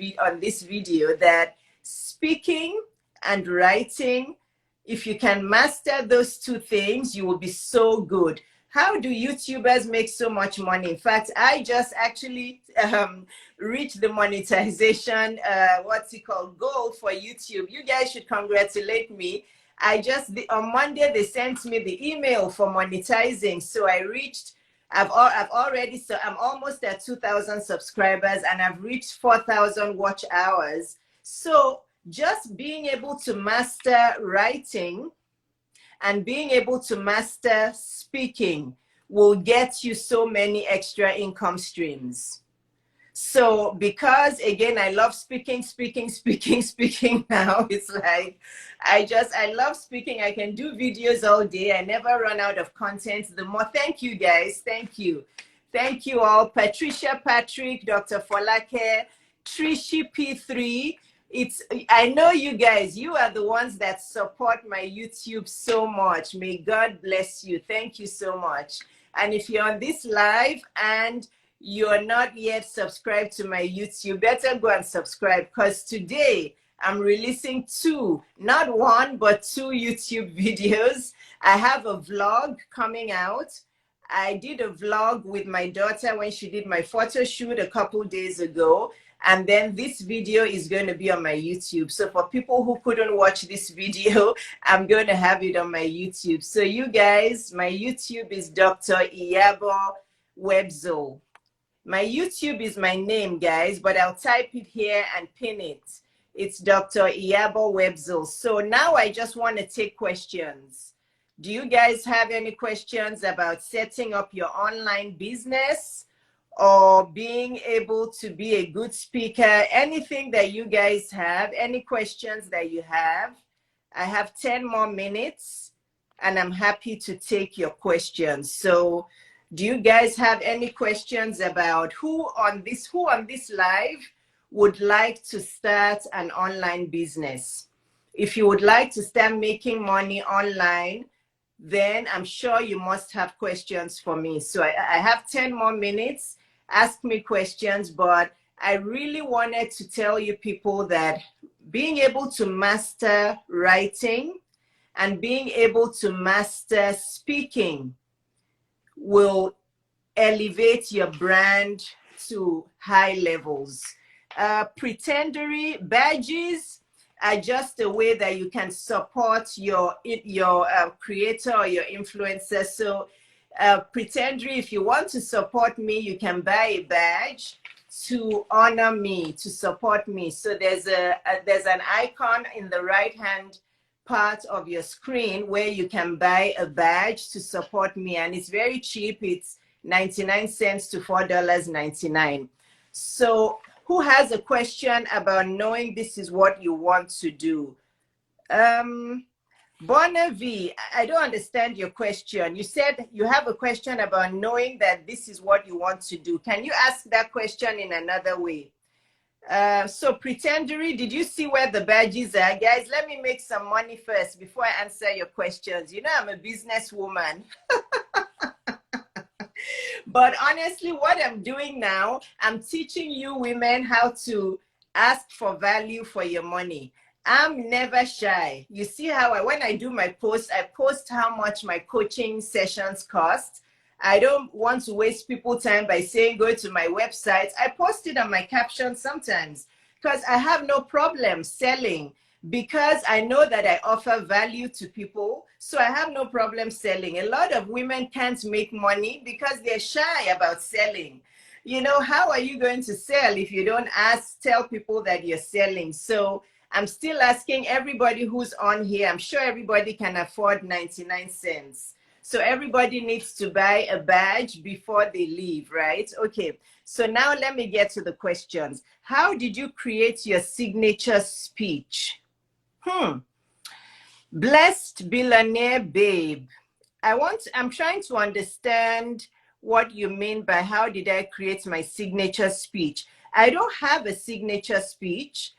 video, that speaking and writing, if you can master those two things, you will be so good. How do YouTubers make so much money? In fact, I just actually reached the monetization, goal for YouTube. You guys should congratulate me. On Monday, they sent me the email for monetizing. So I'm almost at 2,000 subscribers, and I've reached 4,000 watch hours. So just being able to master writing and being able to master speaking will get you so many extra income streams. So because, again, I love speaking now, it's like, I love speaking. I can do videos all day. I never run out of content. Thank you guys. Thank you. Thank you all. Patricia Patrick, Dr. Folake, Trishi P3. I know you guys, you are the ones that support my YouTube so much. May God bless you. Thank you so much. And if you're on this live and you're not yet subscribed to my YouTube, better go and subscribe, because today I'm releasing not one, but two YouTube videos. I have a vlog coming out. I did a vlog with my daughter when she did my photo shoot a couple days ago. And then this video is going to be on my YouTube. So for people who couldn't watch this video, I'm going to have it on my YouTube. So you guys, my YouTube is Dr. Iyabo Webzo. My YouTube is my name, guys, but I'll type it here and pin it. It's Dr. Iyabo Webzo. So now I just want to take questions. Do you guys have any questions about setting up your online business or being able to be a good speaker? Anything that you guys have, any questions that you have? I have 10 more minutes and I'm happy to take your questions. So do you guys have any questions about who on this live would like to start an online business? If you would like to start making money online, then I'm sure you must have questions for me. So I have 10 more minutes. Ask me questions, but I really wanted to tell you people that being able to master writing and being able to master speaking will elevate your brand to high levels. Pretendery badges are just a way that you can support your creator or your influencer. So Pretendery, if you want to support me, you can buy a badge to honor me, to support me. So there's an icon in the right hand part of your screen where you can buy a badge to support me, and it's very cheap. It's 99 cents to $4.99. So who has a question about knowing this is what you want to do? Bona V, I don't understand your question. You said you have a question about knowing that this is what you want to do. Can you ask that question in another way? So Pretendery, did you see where the badges are? Guys, let me make some money first before I answer your questions. You know, I'm a businesswoman. But honestly, what I'm doing now, I'm teaching you women how to ask for value for your money. I'm never shy. You see how when I do my posts, I post how much my coaching sessions cost. I don't want to waste people's time by saying, go to my website. I post it on my caption sometimes because I have no problem selling, because I know that I offer value to people. So I have no problem selling. A lot of women can't make money because they're shy about selling. You know, how are you going to sell if you don't tell people that you're selling? So I'm still asking everybody who's on here. I'm sure everybody can afford 99 cents. So everybody needs to buy a badge before they leave, right? Okay, so now let me get to the questions. How did you create your signature speech? Blessed Billionaire Babe. I'm trying to understand what you mean by how did I create my signature speech. I don't have a signature speech.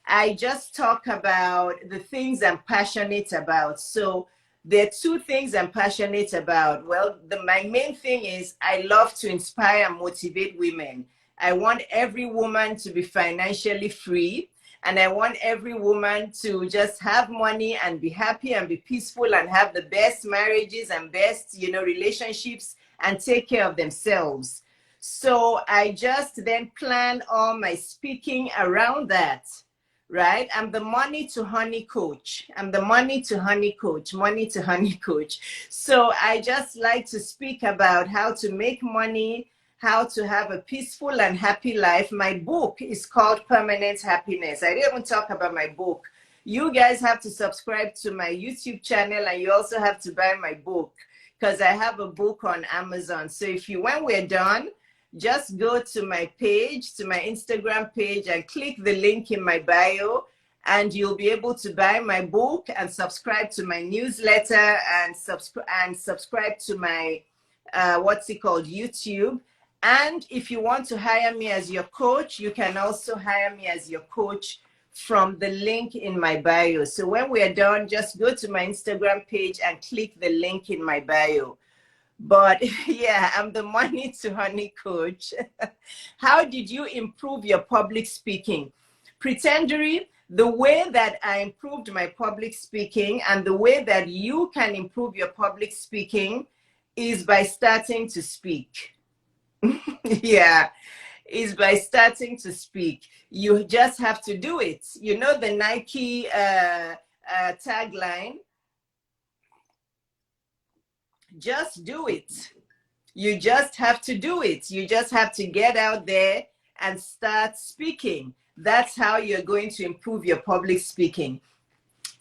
I just talk about the things I'm passionate about. So there are two things I'm passionate about. Well, my main thing is I love to inspire and motivate women. I want every woman to be financially free. And I want every woman to just have money and be happy and be peaceful and have the best marriages and best, relationships and take care of themselves. So I just then plan all my speaking around that, right? I'm the money to honey coach. I'm the money to honey coach, money to honey coach. So I just like to speak about how to make money, how to have a peaceful and happy life. My book is called Permanent Happiness. I didn't even talk about my book. You guys have to subscribe to my YouTube channel, and you also have to buy my book because I have a book on Amazon. So when we're done, just go to my page, to my Instagram page, and click the link in my bio, and you'll be able to buy my book and subscribe to my newsletter and subscribe to my YouTube. And if you want to hire me as your coach, you can also hire me as your coach from the link in my bio. So when we're done, just go to my Instagram page and click the link in my bio. But yeah, I'm the money to honey coach. How did you improve your public speaking? Pretendery, the way that I improved my public speaking and the way that you can improve your public speaking is by starting to speak. Yeah, is by starting to speak. You just have to do it. You know the Nike tagline, just do it. You just have to do it. You just have to get out there and start speaking. That's how you're going to improve your public speaking.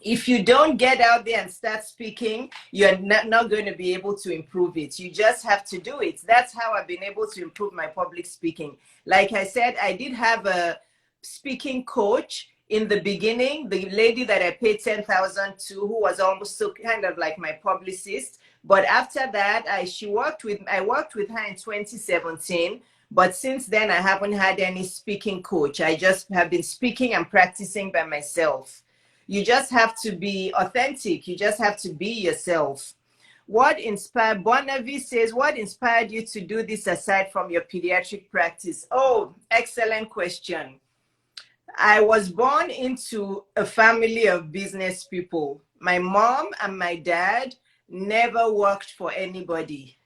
If you don't get out there and start speaking, you're not going to be able to improve it. You just have to do it. That's how I've been able to improve my public speaking. Like I said, I did have a speaking coach in the beginning, the lady that I paid $10,000 to, who was almost so kind of like my publicist. But after that, I worked with her in 2017. But since then, I haven't had any speaking coach. I just have been speaking and practicing by myself. You just have to be authentic. You just have to be yourself. Bonavi says, what inspired you to do this aside from your pediatric practice? Oh, excellent question. I was born into a family of business people. My mom and my dad never worked for anybody.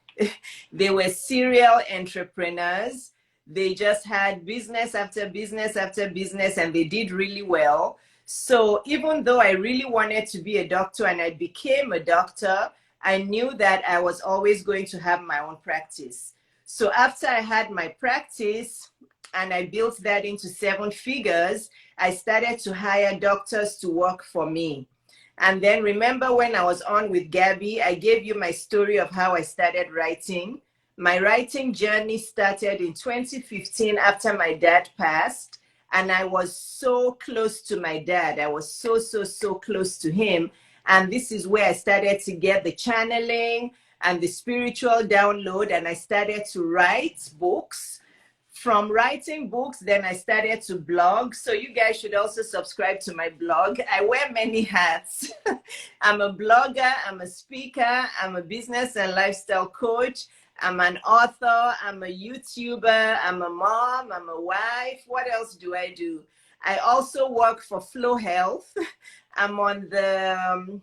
They were serial entrepreneurs. They just had business after business after business, and they did really well. So even though I really wanted to be a doctor and I became a doctor, I knew that I was always going to have my own practice. So after I had my practice and I built that into 7 figures, I started to hire doctors to work for me. And then remember when I was on with Gabby, I gave you my story of how I started writing. My writing journey started in 2015 after my dad passed. And I was so close to my dad. I was so close to him. And this is where I started to get the channeling and the spiritual download. And I started to write books. From writing books, then I started to blog. So you guys should also subscribe to my blog. I wear many hats. I'm a blogger, I'm a speaker, I'm a business and lifestyle coach. I'm an author, I'm a YouTuber, I'm a mom, I'm a wife. What else do I do? I also work for Flow Health. I'm on the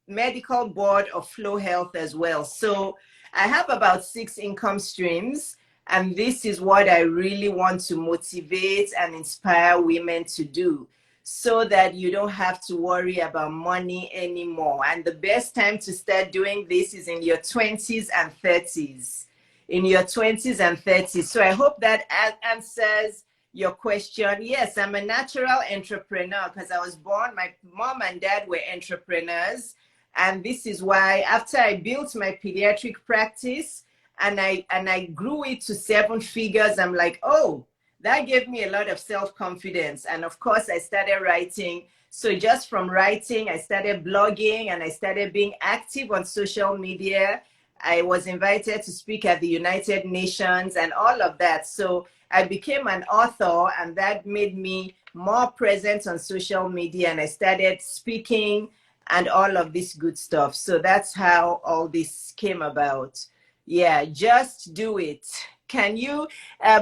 medical board of Flow Health as well. So I have about 6 income streams, and this is what I really want to motivate and inspire women to do, so that you don't have to worry about money anymore. And the best time to start doing this is in your 20s and 30s. In your 20s and 30s. So I hope that answers your question. Yes, I'm a natural entrepreneur because I was born, my mom and dad were entrepreneurs. And this is why after I built my pediatric practice and I grew it to 7 figures, I'm like, oh, that gave me a lot of self-confidence. And of course, I started writing. So just from writing, I started blogging and I started being active on social media. I was invited to speak at the United Nations and all of that. So I became an author, and that made me more present on social media, and I started speaking and all of this good stuff. So that's how all this came about. Yeah, just do it. Can you,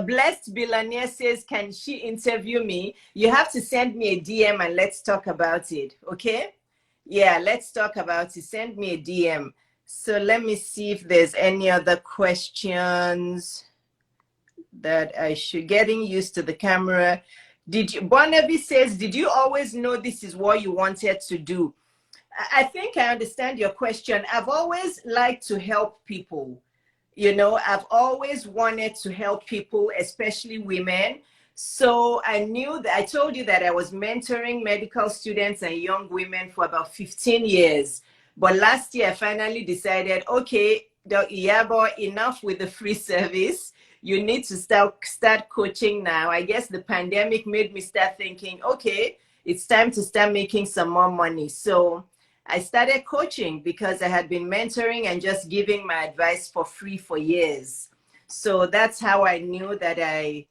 Blessed Billionaire says, can she interview me? You have to send me a DM and let's talk about it, okay? Yeah, let's talk about it. Send me a DM. So let me see if there's any other questions that I should. Getting used to the camera. Did you, Barnaby says, did you always know this is what you wanted to do? I think I understand your question. I've always liked to help people. You know, I've always wanted to help people, especially women. So I knew that, I told you that I was mentoring medical students and young women for about 15 years. But last year, I finally decided, okay, Dr. Iyabo, enough with the free service. You need to start coaching now. I guess the pandemic made me start thinking, okay, it's time to start making some more money. So I started coaching because I had been mentoring and just giving my advice for free for years. So that's how I knew that I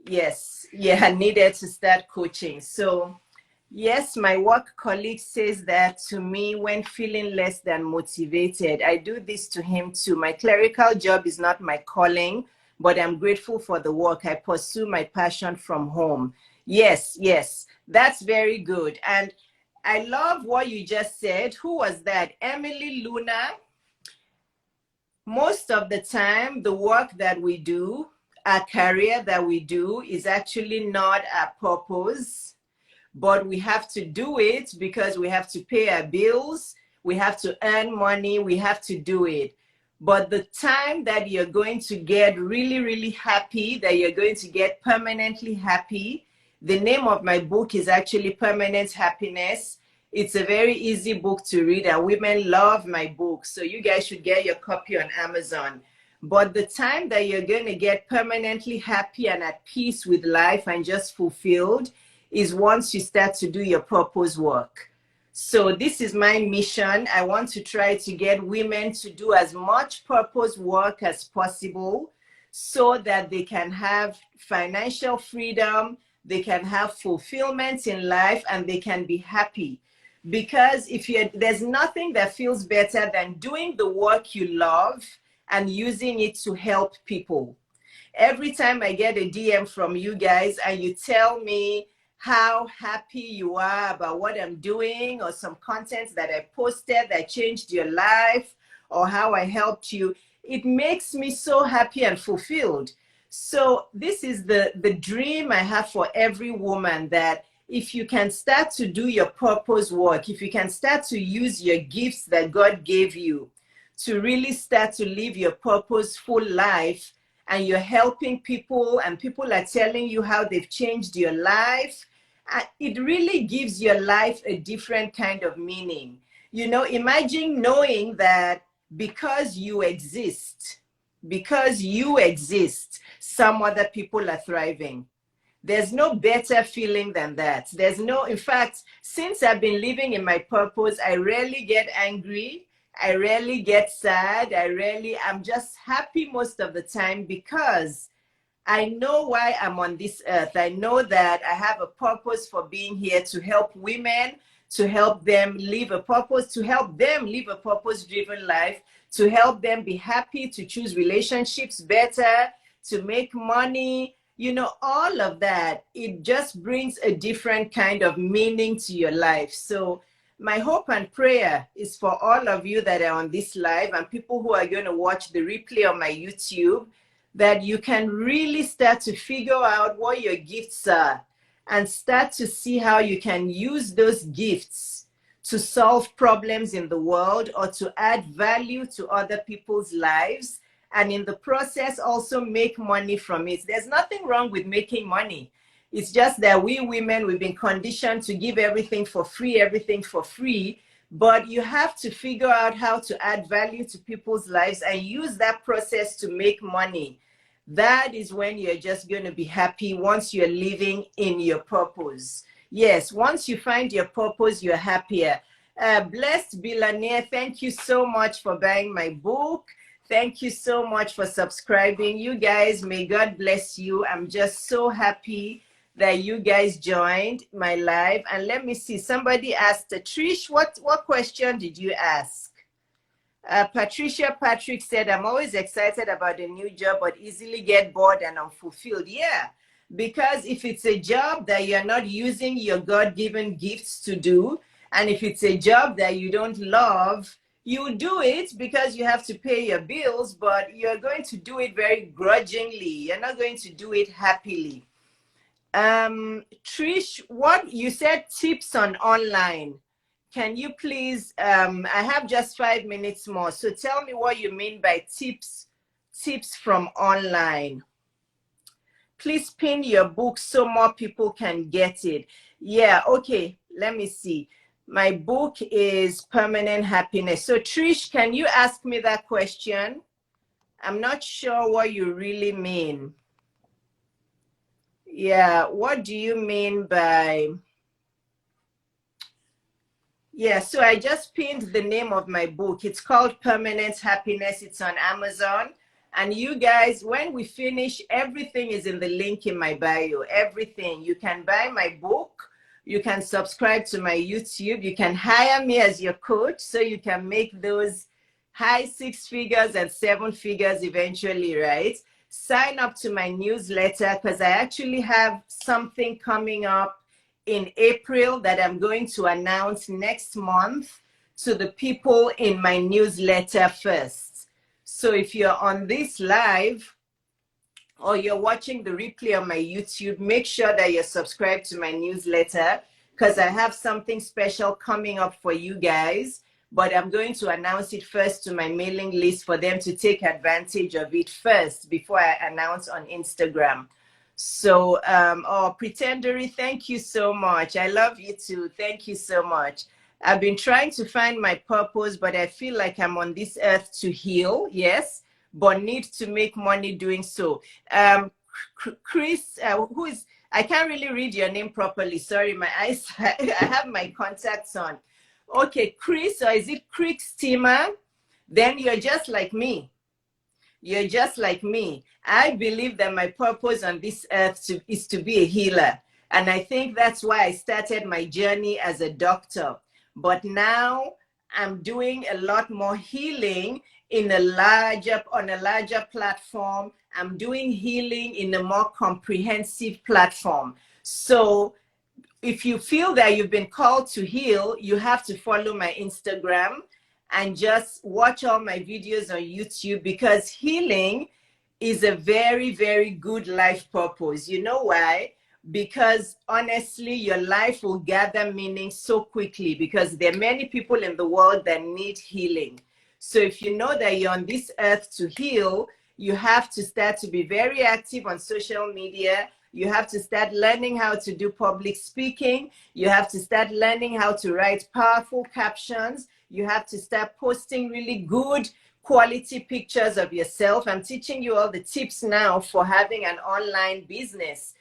needed to start coaching. So yes, my work colleague says that to me when feeling less than motivated. I do this to him too. My clerical job is not my calling, but I'm grateful for the work. I pursue my passion from home. Yes, that's very good. And I love what you just said. Who was that? Emily Luna. Most of the time, the work that we do, our career that we do, is actually not our purpose, but we have to do it because we have to pay our bills, we have to earn money, we have to do it. But the time that you're going to get really, really happy, that you're going to get permanently happy, the name of my book is actually Permanent Happiness. It's a very easy book to read and women love my book. So you guys should get your copy on Amazon. But the time that you're going to get permanently happy and at peace with life and just fulfilled is once you start to do your purpose work. So this is my mission. I want to try to get women to do as much purpose work as possible so that they can have financial freedom, they can have fulfillment in life, and they can be happy. Because there's nothing that feels better than doing the work you love and using it to help people. Every time I get a DM from you guys and you tell me how happy you are about what I'm doing, or some content that I posted that changed your life, or how I helped you, it makes me so happy and fulfilled. So this is the dream I have for every woman, that if you can start to do your purpose work, if you can start to use your gifts that God gave you to really start to live your purposeful life, and you're helping people and people are telling you how they've changed your life, it really gives your life a different kind of meaning. You know, imagine knowing that because you exist, some other people are thriving. There's no better feeling than that. In fact, since I've been living in my purpose, I rarely get angry. I rarely get sad. I'm just happy most of the time because I know why I'm on this earth. I know that I have a purpose for being here to help women, to help them live a purpose, to help them live a purpose-driven life, to help them be happy, to choose relationships better, to make money. You know, all of that, it just brings a different kind of meaning to your life. So my hope and prayer is for all of you that are on this live and people who are going to watch the replay on my YouTube, that you can really start to figure out what your gifts are and start to see how you can use those gifts to solve problems in the world or to add value to other people's lives, and in the process also make money from it. There's nothing wrong with making money. It's just that we women, we've been conditioned to give everything for free, but you have to figure out how to add value to people's lives and use that process to make money. That is when you're just going to be happy, once you're living in your purpose. Yes, once you find your purpose, you're happier. Blessed Billionaire, thank you so much for buying my book. Thank you so much for subscribing. You guys, may God bless you. I'm just so happy that you guys joined my live. And let me see, somebody asked, Trish, what question did you ask? Patricia Patrick said, I'm always excited about a new job, but easily get bored and unfulfilled. Yeah, because if it's a job that you're not using your God-given gifts to do, and if it's a job that you don't love, you do it because you have to pay your bills, but you're going to do it very grudgingly. You're not going to do it happily. Trish, what you said, tips on online. Can you please, I have just 5 minutes more. So tell me what you mean by tips from online. Please pin your book so more people can get it. Yeah, okay, let me see. My book is Permanent Happiness. So Trish, can you ask me that question? I'm not sure what you really mean. Yeah, what do you mean by... Yeah, so I just pinned the name of my book. It's called Permanent Happiness. It's on Amazon. And you guys, when we finish, everything is in the link in my bio. Everything. You can buy my book. You can subscribe to my YouTube. You can hire me as your coach so you can make those high 6 figures and 7 figures eventually, right? Sign up to my newsletter because I actually have something coming up in April that I'm going to announce next month to the people in my newsletter first. So if you're on this live or you're watching the replay on my YouTube, make sure that you're subscribed to my newsletter because I have something special coming up for you guys, but I'm going to announce it first to my mailing list for them to take advantage of it first before I announce on Instagram. So, oh, Pretendery, thank you so much. I love you too. Thank you so much. I've been trying to find my purpose, but I feel like I'm on this earth to heal, yes, but need to make money doing so. Chris, who is, I can't really read your name properly. Sorry, my eyes, I have my contacts on. Okay, Chris, or is it Christina? Then you're just like me. You're just like me. I believe that my purpose on this earth is to be a healer. And I think that's why I started my journey as a doctor. But now I'm doing a lot more healing on a larger platform. I'm doing healing in a more comprehensive platform. So if you feel that you've been called to heal, you have to follow my Instagram and just watch all my videos on YouTube, because healing is a very, very good life purpose. You know why? Because honestly, your life will gather meaning so quickly because there are many people in the world that need healing. So if you know that you're on this earth to heal, you have to start to be very active on social media. You have to start learning how to do public speaking. You have to start learning how to write powerful captions. You have to start posting really good quality pictures of yourself. I'm teaching you all the tips now for having an online business.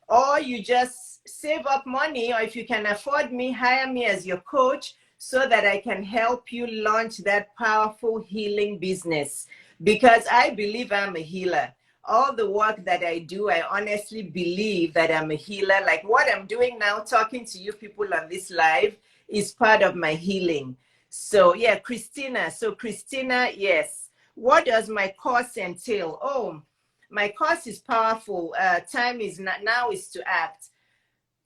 Or you just save up money, or if you can afford me, hire me as your coach so that I can help you launch that powerful healing business. Because I believe I'm a healer. All the work that I do, I honestly believe that I'm a healer. Like what I'm doing now, talking to you people on this live, is part of my healing. So yeah, Christina. So Christina, yes. What does my course entail? Oh, my course is powerful. Time is not, now is to act.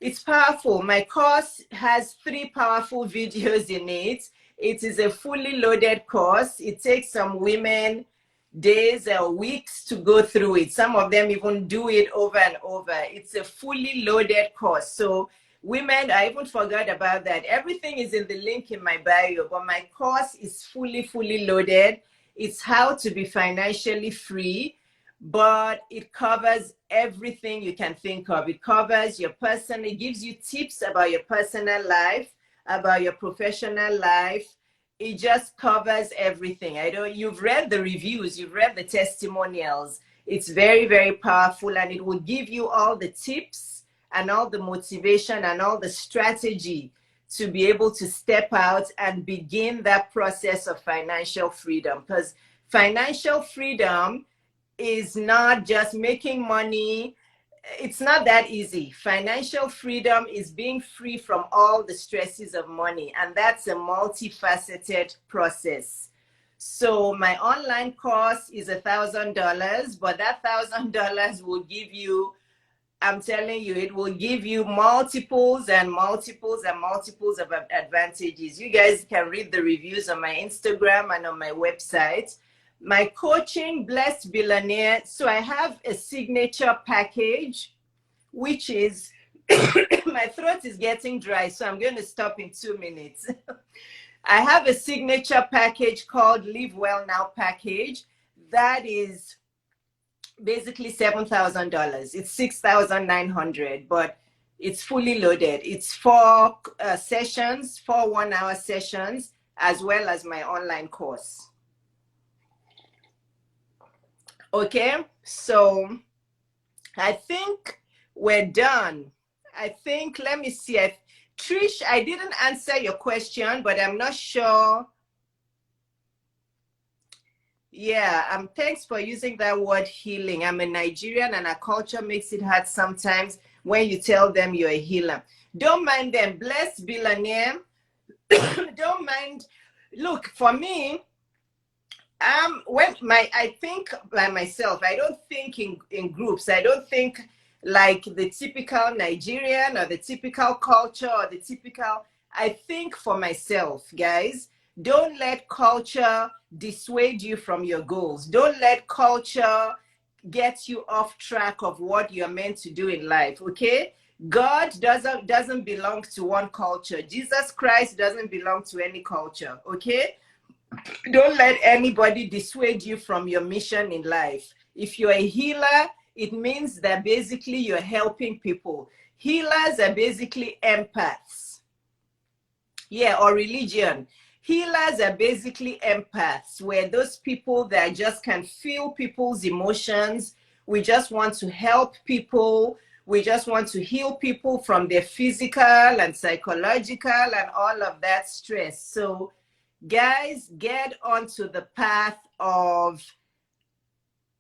It's powerful. My course has 3 powerful videos in it. It is a fully loaded course. It takes some women days or weeks to go through it. Some of them even do it over and over. It's a fully loaded course. So women, I even forgot about that. Everything is in the link in my bio, but my course is fully loaded. It's how to be financially free, but it covers everything you can think of. It covers your personal, it gives you tips about your personal life, about your professional life. It just covers everything. You've read the reviews, you've read the testimonials. It's very, very powerful, and it will give you all the tips and all the motivation and all the strategy to be able to step out and begin that process of financial freedom. Because financial freedom is not just making money it's not that easy. Financial freedom is being free from all the stresses of money, and that's a multifaceted process. So my online course is $1,000, but that $1,000 will give you, I'm telling you, it will give you multiples and multiples and multiples of advantages. You guys can read the reviews on my Instagram and on my website. My coaching, Blessed Billionaire. So I have a signature package, which is, my throat is getting dry, so I'm going to stop in 2 minutes. I have a signature package called Live Well Now package. That is basically $7,000. It's $6,900, but it's fully loaded. It's 4 sessions, 4 one-hour sessions, as well as my online course. Okay, so I think we're done. I think, let me see. Trish, I didn't answer your question, but I'm not sure. Yeah, thanks for using that word healing. I'm a Nigerian and our culture makes it hard sometimes when you tell them you're a healer. Don't mind them. Blessed billionaire. Don't mind. Look, for me, I think by myself. I don't think in groups. I don't think like the typical Nigerian or the typical culture or the typical. I think for myself, guys. Don't let culture dissuade you from your goals. Don't let culture get you off track of what you're meant to do in life, okay? God doesn't belong to one culture. Jesus Christ doesn't belong to any culture, okay? Don't let anybody dissuade you from your mission in life. If you're a healer, it means that basically you're helping people. Healers are basically empaths. Yeah, or religion. Healers are basically empaths, where those people that just can feel people's emotions. We just want to help people. We just want to heal people from their physical and psychological and all of that stress. So guys, get onto the path of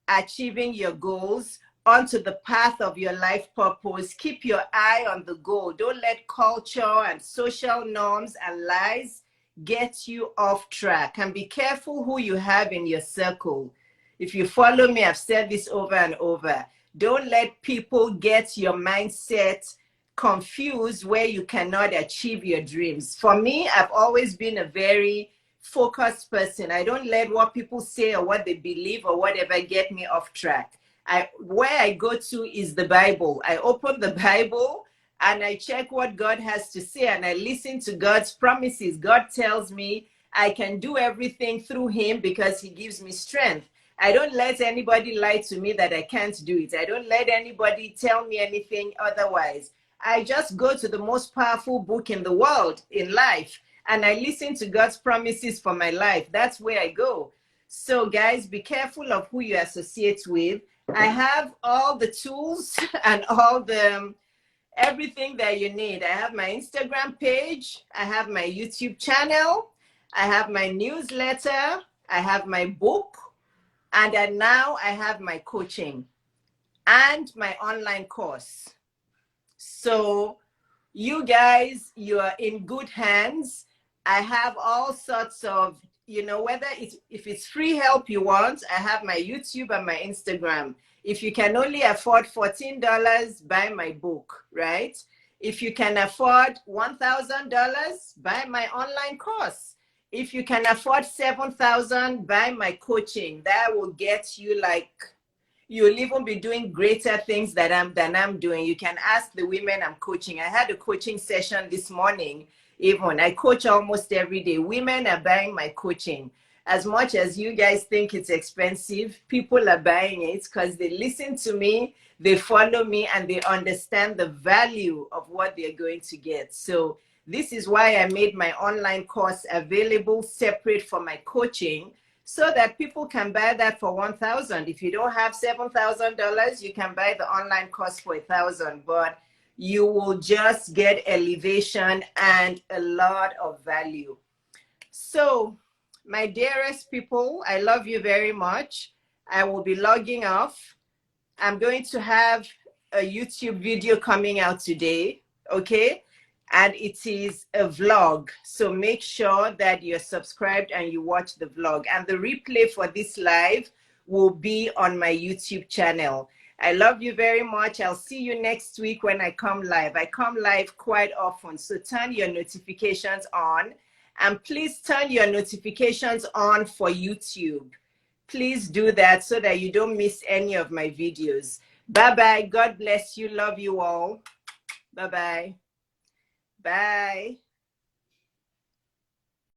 achieving your goals, onto the path of your life purpose. Keep your eye on the goal. Don't let culture and social norms and lies get you off track. And be careful who you have in your circle. If you follow me, I've said this over and over. Don't let people get your mindset confused where you cannot achieve your dreams. For me, I've always been a very focused person. I don't let what people say or what they believe or whatever get me off track. Where I go to is the Bible. I open the Bible and I check what God has to say and I listen to God's promises. God tells me I can do everything through him because he gives me strength. I don't let anybody lie to me that I can't do it. I don't let anybody tell me anything otherwise. I just go to the most powerful book in the world, in life, and I listen to God's promises for my life. That's where I go. So guys, be careful of who you associate with. I have all the tools and all the everything that you need. I have my Instagram page. I have my YouTube channel. I have my newsletter. I have my book. And then now I have my coaching and my online course. So you guys, you are in good hands. I have all sorts of, whether if it's free help you want, I have my YouTube and my Instagram. If you can only afford $14, buy my book, right? If you can afford $1,000, buy my online course. If you can afford $7,000, buy my coaching. That will get you you'll even be doing greater things than I'm doing. You can ask the women I'm coaching. I had a coaching session this morning. Even I coach almost every day. Women are buying my coaching. As much as you guys think it's expensive, people are buying it because they listen to me, they follow me, and they understand the value of what they're going to get. So this is why I made my online course available separate from my coaching, so that people can buy that for $1,000. If you don't have $7,000, you can buy the online course for $1,000, but you will just get elevation and a lot of value. So, my dearest people, I love you very much. I will be logging off. I'm going to have a YouTube video coming out today, okay? And it is a vlog. So make sure that you're subscribed and you watch the vlog. And the replay for this live will be on my YouTube channel. I love you very much. I'll see you next week when I come live. I come live quite often, so turn your notifications on. And please turn your notifications on for YouTube. Please do that so that you don't miss any of my videos. Bye-bye. God bless you. Love you all. Bye-bye. Bye.